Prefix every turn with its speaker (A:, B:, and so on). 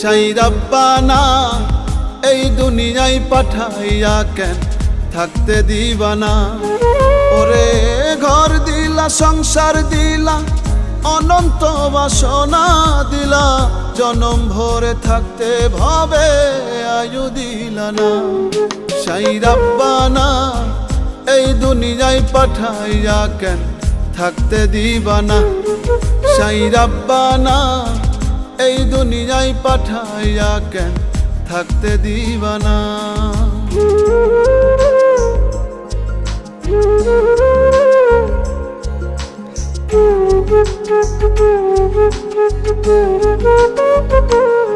A: সেই রাব্বানা এই দুনিয়ায় পাঠাইয়া কেন থাকতে দিবানা। ওরে ঘর দিলা, সংসার দিলা, অনন্ত বাসনা দিলা, জনম ভরে থাকতে ভাবে আয়ু দিলা না। সেই রাব্বানা এই দুনিয়ায় পাঠাইয়া কেন থাকতে দিবানা। সেই রাব্বানা এই দুনিয়ায় পাঠাইয়া কেন থাকতে দিবানা।
B: Thank you.